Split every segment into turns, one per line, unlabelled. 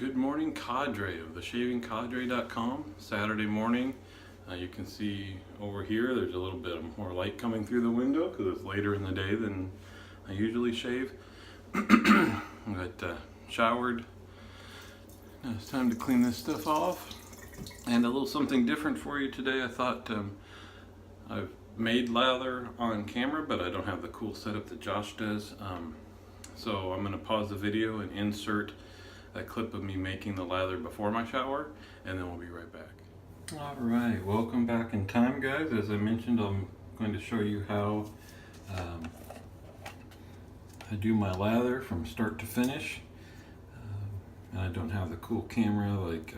Good morning, cadre of theshavingcadre.com. Saturday morning. You can see over here there's a little bit more light coming through the window because it's later in the day than I usually shave. But showered. Now it's time to clean this stuff off. And a little something different for you today. I thought I've made lather on camera, but I don't have the cool setup that Josh does. So I'm going to pause the video and insert a clip of me making the lather before my shower, and then we'll be right back. Alright, welcome back in time, guys. As I mentioned, I'm going to show you how I do my lather from start to finish. And I don't have the cool camera like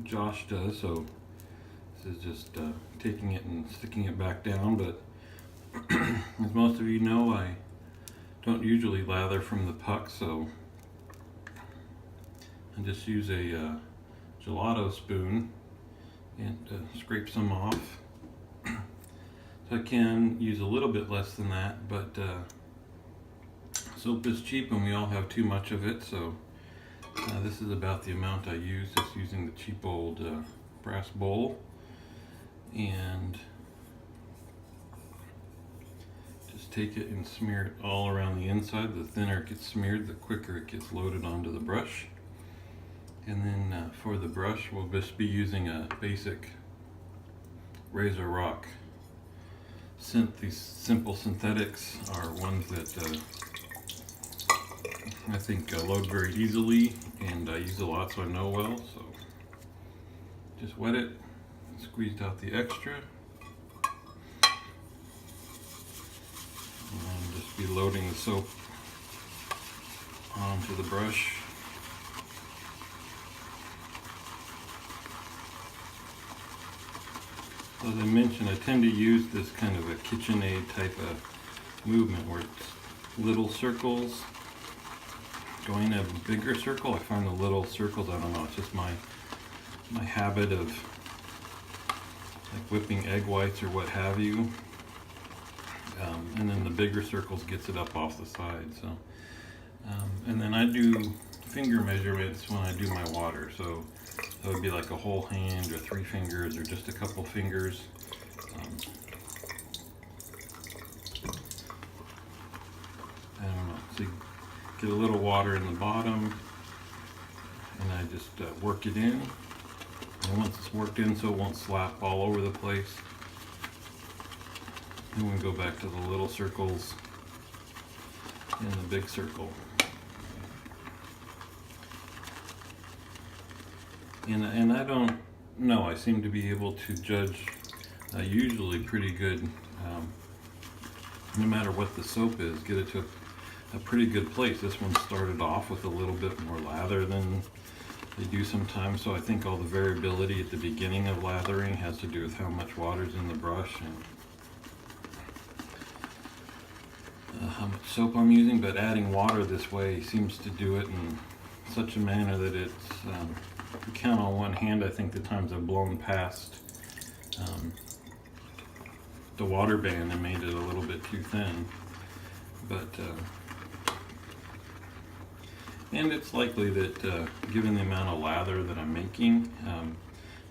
Josh does, so this is just taking it and sticking it back down. But as most of you know, I don't usually lather from the puck, so I just use a gelato spoon and scrape some off. So I can use a little bit less than that, but soap is cheap and we all have too much of it, so this is about the amount I use, just using the cheap old brass bowl. And just take it and smear it all around the inside. The thinner it gets smeared, the quicker it gets loaded onto the brush. And then for the brush, we'll just be using a basic Razor Rock. These simple synthetics are ones that I think load very easily, and I use a lot, so I know well. So just wet it, squeezed out the extra, and just be loading the soap onto the brush. As I mentioned, I tend to use this kind of a KitchenAid type of movement where it's little circles going a bigger circle. I find the little circles, I don't know, it's just my habit of like whipping egg whites or what have you. And then the bigger circles gets it up off the side. So, and then I do finger measurements when I do my water. So that would be like a whole hand or 3 fingers or just a couple fingers. I don't know. So you get a little water in the bottom, and I just work it in. And once it's worked in so it won't slap all over the place, then we go back to the little circles and the big circle. And I don't know, I seem to be able to judge usually pretty good, no matter what the soap is, get it to a pretty good place. This one started off with a little bit more lather than they do sometimes, so I think all the variability at the beginning of lathering has to do with how much water's in the brush and how much soap I'm using. But adding water this way seems to do it in such a manner that it's if you count on one hand, I think the times I've blown past the water band and made it a little bit too thin. But and it's likely that given the amount of lather that I'm making,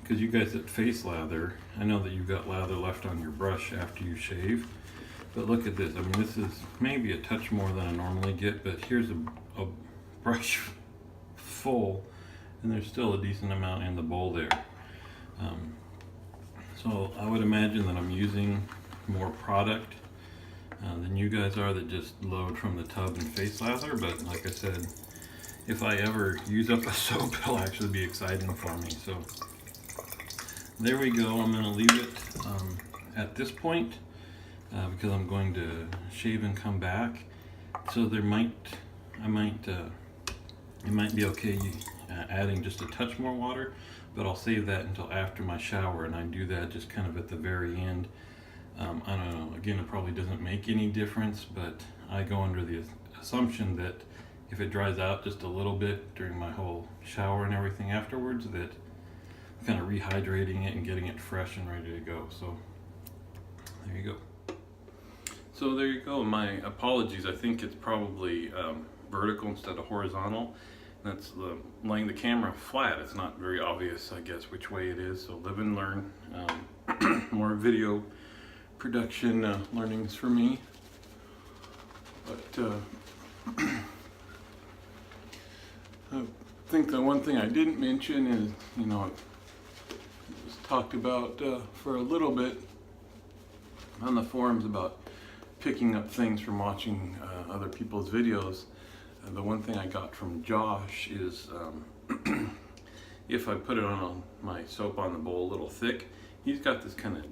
because you guys that face lather, I know that you've got lather left on your brush after you shave. But look at this. I mean, this is maybe a touch more than I normally get, but here's a brush full, and there's still a decent amount in the bowl there. So I would imagine that I'm using more product than you guys are that just load from the tub and face lather. But like I said, if I ever use up a soap, it'll actually be exciting for me. So there we go. I'm going to leave it at this point because I'm going to shave and come back. So it might be okay adding just a touch more water, but I'll save that until after my shower, and I do that just kind of at the very end. I don't know, again, it probably doesn't make any difference, but I go under the assumption that if it dries out just a little bit during my whole shower and everything afterwards, that I'm kind of rehydrating it and getting it fresh and ready to go. So there you go. So there you go. My apologies. I think it's probably vertical instead of horizontal. That's laying the camera flat. It's not very obvious, I guess, which way it is. So live and learn. More video production learnings for me. But I think the one thing I didn't mention is, it was talked about for a little bit on the forums about picking up things from watching other people's videos. The one thing I got from Josh is if I put it on my soap on the bowl a little thick, he's got this kind of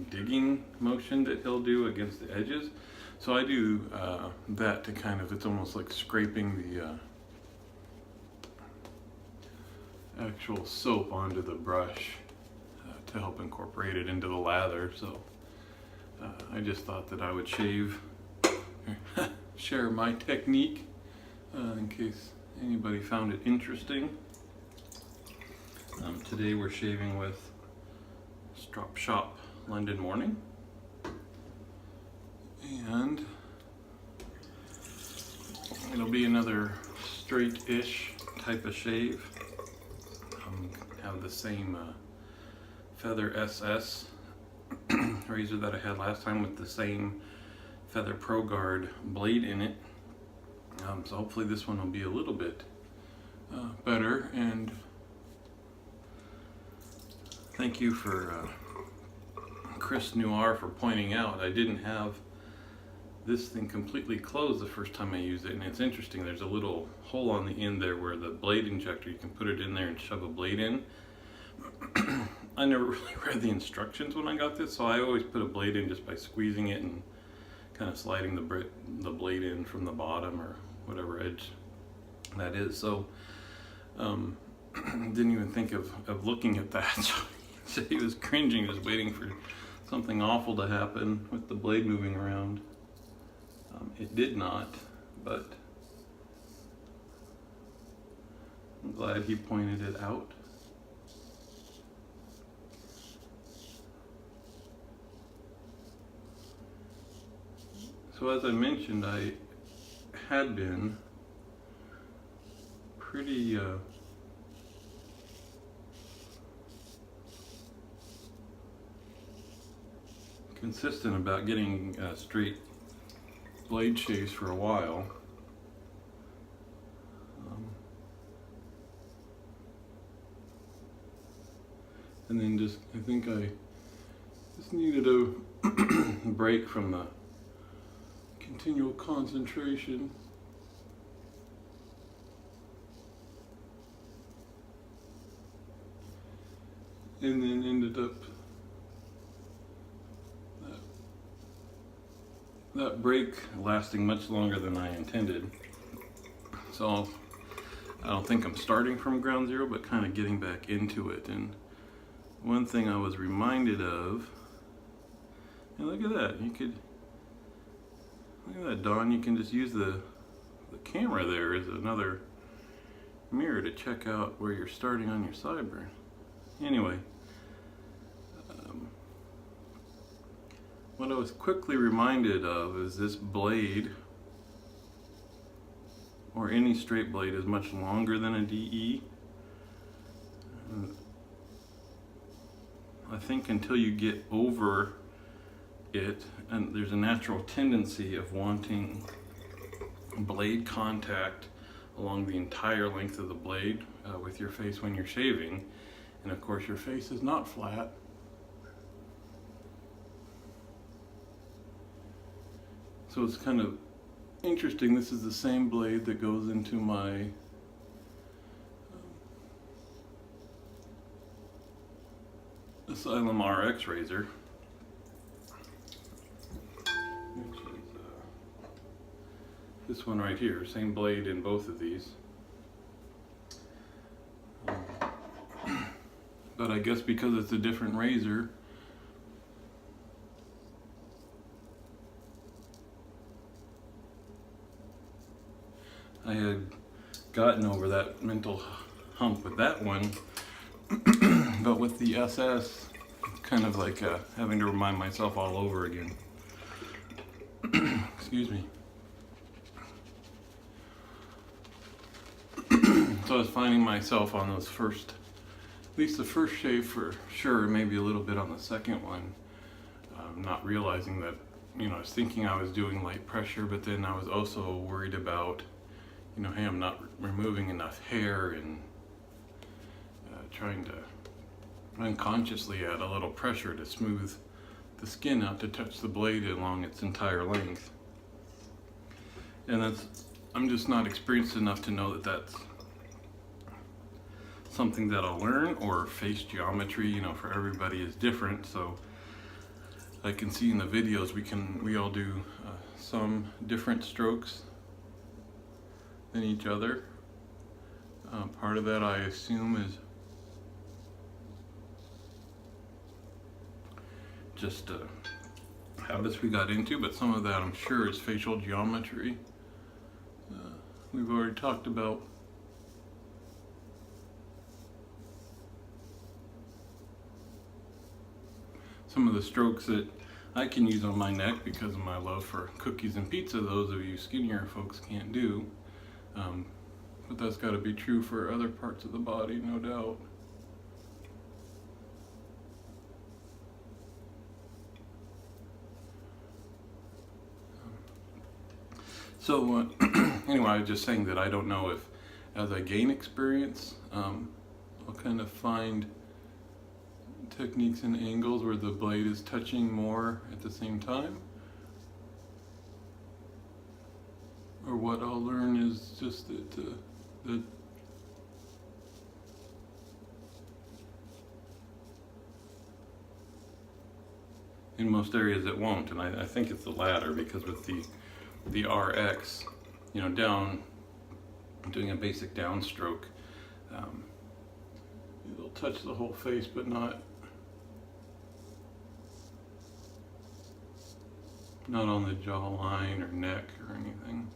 digging motion that he'll do against the edges. So I do that to kind of, it's almost like scraping the actual soap onto the brush to help incorporate it into the lather. So I just thought that I would share my technique in case anybody found it interesting. Today we're shaving with Strop Shoppe London Morning, and it'll be another straight-ish type of shave. Have the same Feather SS razor that I had last time with the same Feather Pro Guard blade in it. So hopefully this one will be a little bit better. And thank you for Chris Noir for pointing out I didn't have this thing completely closed the first time I used it. And it's interesting, there's a little hole on the end there where the blade injector, you can put it in there and shove a blade in. I never really read the instructions when I got this, so I always put a blade in just by squeezing it and kind of sliding the blade in from the bottom or whatever edge that is. So didn't even think of looking at that. So he was cringing, just waiting for something awful to happen with the blade moving around. It did not, but I'm glad he pointed it out. So as I mentioned, I had been pretty consistent about getting straight blade shaves for a while. And then I think I just needed a break from the continual concentration. And then ended up that break lasting much longer than I intended. So I don't think I'm starting from ground zero, but kind of getting back into it. And one thing I was reminded of, and look at that, look at that, Don, you can just use the camera there as another mirror to check out where you're starting on your sideburn. Anyway, what I was quickly reminded of is this blade, or any straight blade, is much longer than a DE. I think until you get over it, and there's a natural tendency of wanting blade contact along the entire length of the blade with your face when you're shaving. And of course your face is not flat. So it's kind of interesting. This is the same blade that goes into my Asylum RX razor, which is this one right here. Same blade in both of these. But I guess because it's a different razor, I had gotten over that mental hump with that one. But with the SS, it's kind of like having to remind myself all over again. Excuse me. So I was finding myself on those first, at least the first shave for sure, maybe a little bit on the second one, not realizing that, I was thinking I was doing light pressure, but then I was also worried about, hey, I'm not removing enough hair, and trying to unconsciously add a little pressure to smooth the skin out to touch the blade along its entire length. And I'm just not experienced enough to know that that's something that I'll learn, or face geometry, for everybody is different. So I can see in the videos we all do some different strokes than each other. Part of that, I assume, is just habits we got into, but some of that I'm sure is facial geometry. We've already talked about some of the strokes that I can use on my neck because of my love for cookies and pizza. Those of you skinnier folks can't do. But that's got to be true for other parts of the body, no doubt. So anyway, I was just saying that I don't know if, as I gain experience, I'll kind of find techniques and angles where the blade is touching more at the same time, or what I'll learn is just that in most areas it won't, and I think it's the latter, because with the RX, down, doing a basic downstroke, it'll touch the whole face, but not on the jawline or neck or anything.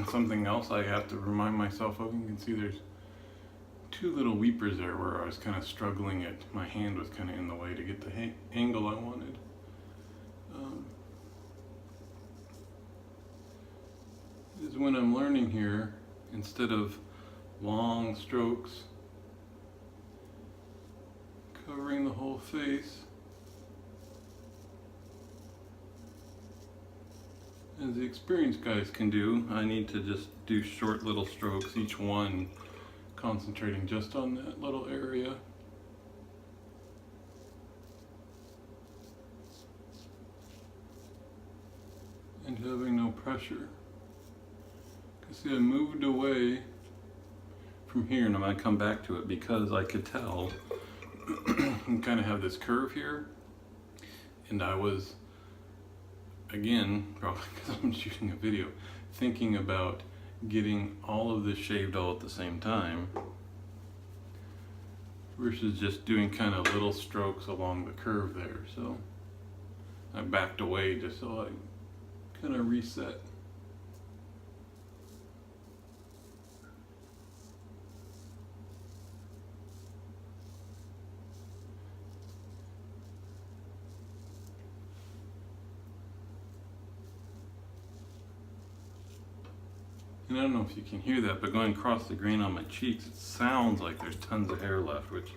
Something else I have to remind myself of, you can see there's two little weepers there where I was kind of struggling my hand was kind of in the way to get the angle I wanted. Is when I'm learning here, instead of long strokes covering the whole face, as the experienced guys can do, I need to just do short little strokes, each one concentrating just on that little area. And having no pressure. Because see, I moved away from here, and I'm going to come back to it because I could tell I kind of have this curve here, and I was, again, probably because I'm shooting a video, thinking about getting all of this shaved all at the same time versus just doing kind of little strokes along the curve there. So I backed away just so I kind of reset. And I don't know if you can hear that, but going across the grain on my cheeks, it sounds like there's tons of hair left, which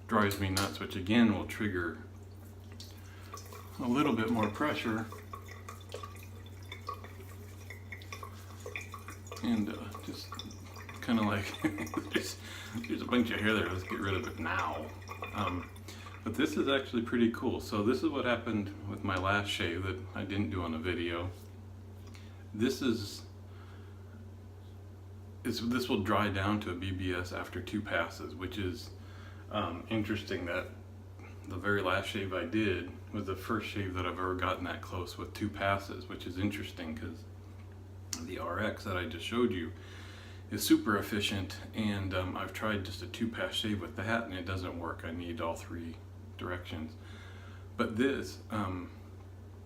drives me nuts, which again will trigger a little bit more pressure. And just kind of like, there's a bunch of hair there, let's get rid of it now. But this is actually pretty cool. So this is what happened with my last shave that I didn't do on a video. This will dry down to a BBS after 2 passes, which is interesting that the very last shave I did was the first shave that I've ever gotten that close with 2 passes, which is interesting because the RX that I just showed you is super efficient, and I've tried just a 2-pass shave with that and it doesn't work. I need all 3 directions. But this,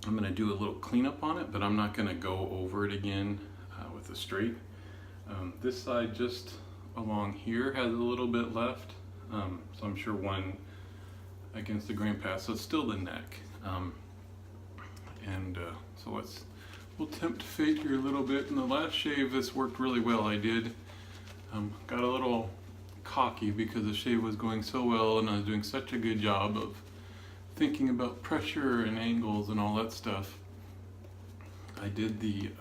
I'm going to do a little cleanup on it, but I'm not going to go over it again with a straight. This side just along here has a little bit left, so I'm sure one against the grain path, so it's still the neck. So we'll tempt fate here a little bit. In the last shave, this worked really well. I did got a little cocky because the shave was going so well and I was doing such a good job of thinking about pressure and angles and all that stuff. I did the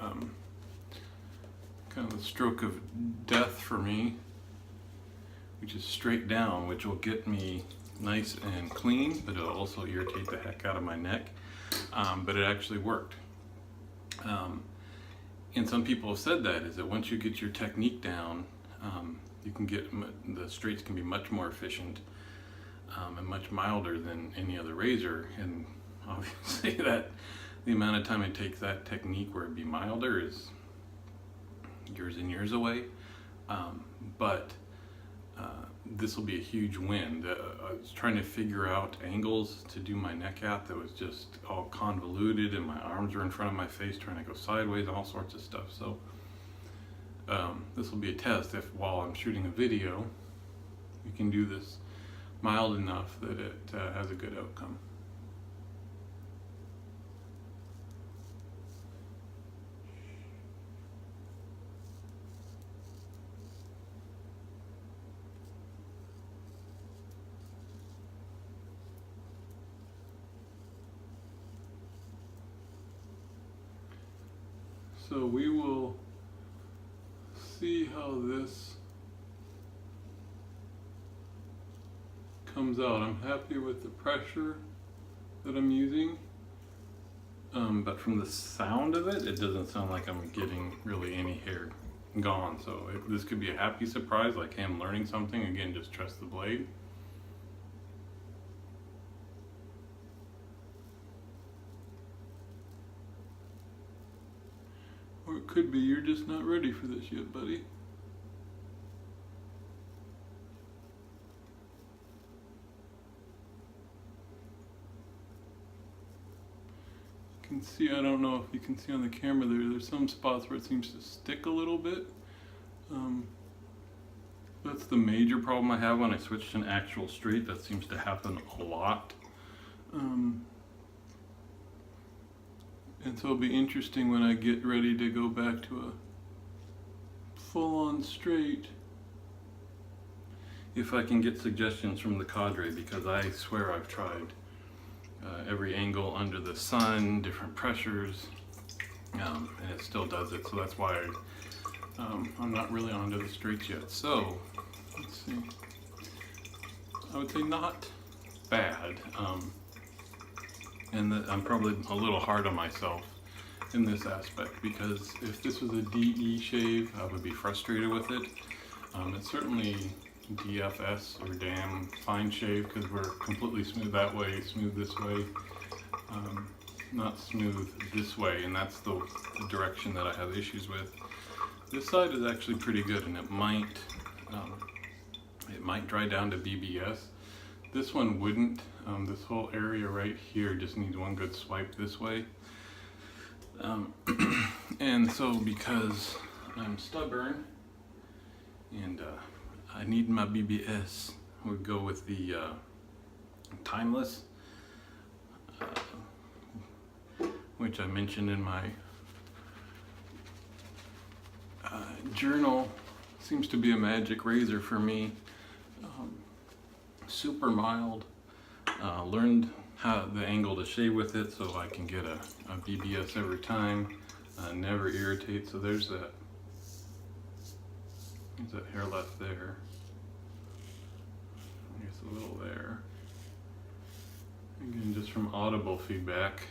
kind of the stroke of death for me, which is straight down, which will get me nice and clean, but it'll also irritate the heck out of my neck. But it actually worked. And some people have said that is that once you get your technique down, you can get the straights can be much more efficient and much milder than any other razor. And obviously that the amount of time it takes that technique where it'd be milder is years and years away. But this will be a huge win. I was trying to figure out angles to do my neck at that was just all convoluted, and my arms were in front of my face trying to go sideways, all sorts of stuff. So this will be a test if while I'm shooting a video we can do this mild enough that it has a good outcome. So we will see how this comes out. I'm happy with the pressure that I'm using, but from the sound of it, it doesn't sound like I'm getting really any hair gone. So this could be a happy surprise, like, hey, I'm learning something. Again, just trust the blade. Or it could be you're just not ready for this yet, buddy. You can see, I don't know if you can see on the camera there's some spots where it seems to stick a little bit. That's the major problem I have when I switch to an actual straight. That seems to happen a lot. And so it'll be interesting when I get ready to go back to a full-on straight, if I can get suggestions from the cadre, because I swear I've tried every angle under the sun, different pressures, and it still does it. So that's why I'm not really onto the straights yet. So let's see. I would say not bad. And that I'm probably a little hard on myself in this aspect, because if this was a DE shave, I would be frustrated with it. It's certainly DFS or damn fine shave, because we're completely smooth that way, smooth this way, not smooth this way, and that's the direction that I have issues with. This side is actually pretty good, and it might dry down to BBS. This one wouldn't. This whole area right here just needs one good swipe this way. And so because I'm stubborn and I need my BBS, we'll go with the Timeless, which I mentioned in my journal. Seems to be a magic razor for me. Super mild. Learned how the angle to shave with it, so I can get a BBS every time. Never irritate. So there's that hair left there. I guess a little there. Again, just from audible feedback.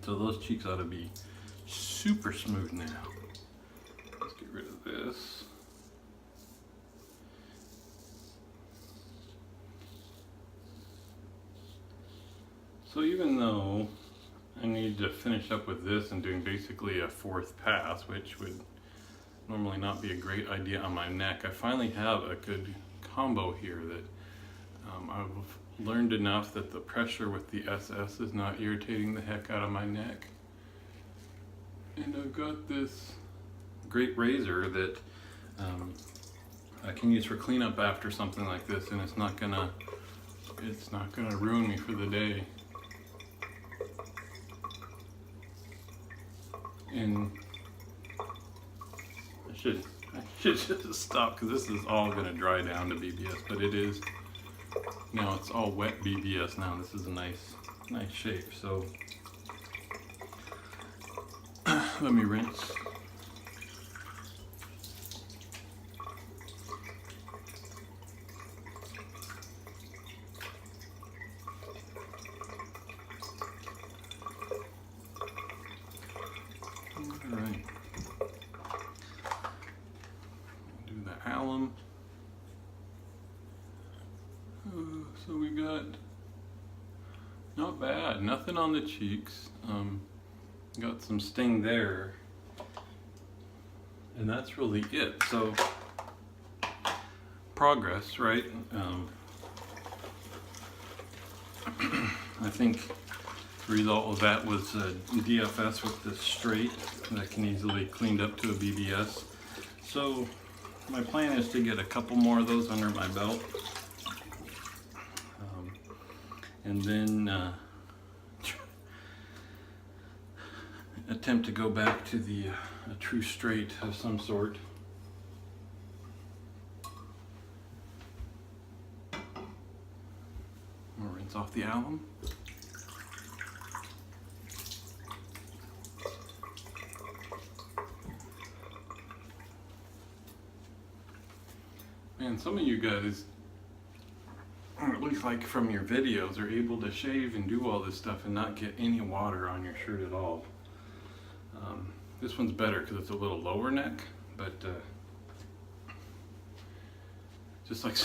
So those cheeks ought to be super smooth now. Let's get rid of this. So even though I need to finish up with this and doing basically a fourth pass, which would normally not be a great idea on my neck. I finally have a good combo here that I've learned enough that the pressure with the SS is not irritating the heck out of my neck. And I've got this great razor that I can use for cleanup after something like this, and it's not gonna ruin me for the day. And I should just stop, because this is all gonna dry down to BBS, but it is, now it's all wet BBS now. This is a nice shape. So let me rinse. All right. Do the alum. So we got, not bad, nothing on the cheeks. Got some sting there, and that's really it. So progress, right? I think the result of that was a DFS with this straight that can easily cleaned up to a BBS. So my plan is to get a couple more of those under my belt, and then attempt to go back to the a true straight of some sort. I'll rinse off the alum. Man, some of you guys, or at least like from your videos, are able to shave and do all this stuff and not get any water on your shirt at all. This one's better because it's a little lower neck, but just like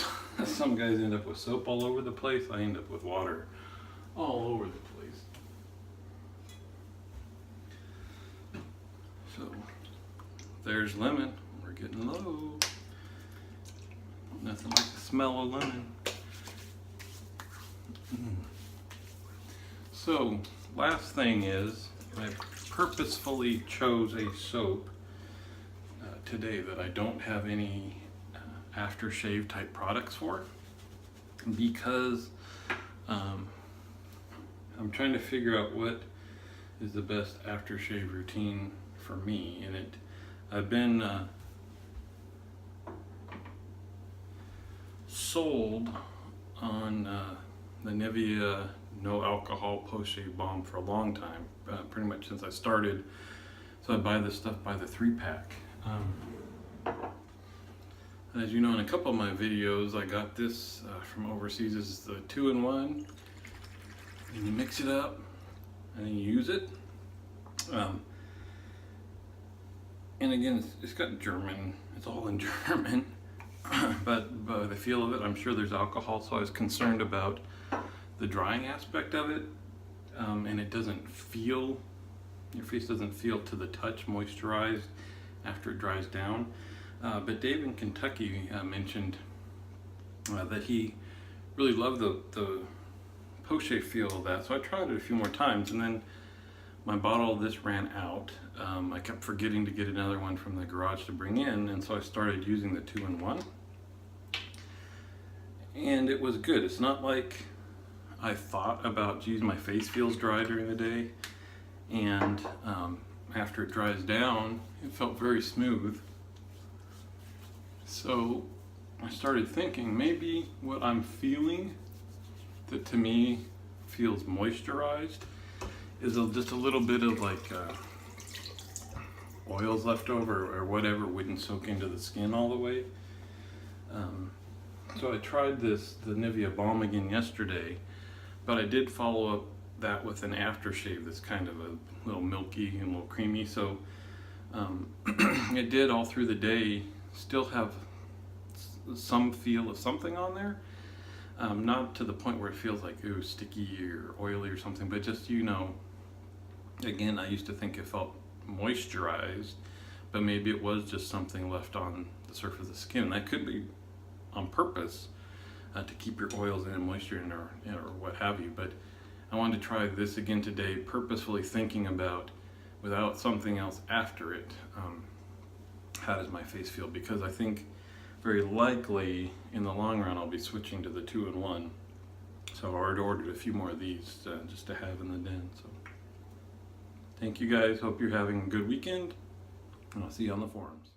some guys end up with soap all over the place, I end up with water all over the place. So there's lemon. We're getting low. Nothing like the smell of lemon. So last thing is, I purposefully chose a soap today that I don't have any aftershave type products for, because I'm trying to figure out what is the best aftershave routine for me. And I've been sold on the Nivea no alcohol post shave balm for a long time, pretty much since I started. So I buy this stuff by the 3-pack. As you know, in a couple of my videos, I got this from overseas. This is the 2-in-1, and you mix it up and then you use it. And again, it's got German, it's all in German, but by the feel of it, I'm sure there's alcohol, so I was concerned about the drying aspect of it, and it doesn't feel, your face doesn't feel to the touch moisturized after it dries down. But Dave in Kentucky mentioned that he really loved the post-shave feel of that, so I tried it a few more times, and then my bottle of this ran out. I kept forgetting to get another one from the garage to bring in, and so I started using the 2-in-1, and it was good. It's not like I thought about, geez, my face feels dry during the day, and after it dries down, it felt very smooth. So I started thinking, maybe what I'm feeling that to me feels moisturized is just a little bit of like oils left over or whatever wouldn't soak into the skin all the way. So I tried the Nivea balm again yesterday, but I did follow up that with an aftershave that's kind of a little milky and a little creamy. So it did all through the day still have some feel of something on there. Not to the point where it feels like, ooh, sticky or oily or something, but just, you know, again, I used to think it felt moisturized, but maybe it was just something left on the surface of the skin. That could be on purpose to keep your oils in and moisture in, or what have you. But I wanted to try this again today, purposefully thinking about, without something else after it, how does my face feel? Because I think very likely in the long run I'll be switching to the 2-in-1. So I've already ordered a few more of these just to have in the den. So thank you guys. Hope you're having a good weekend, and I'll see you on the forums.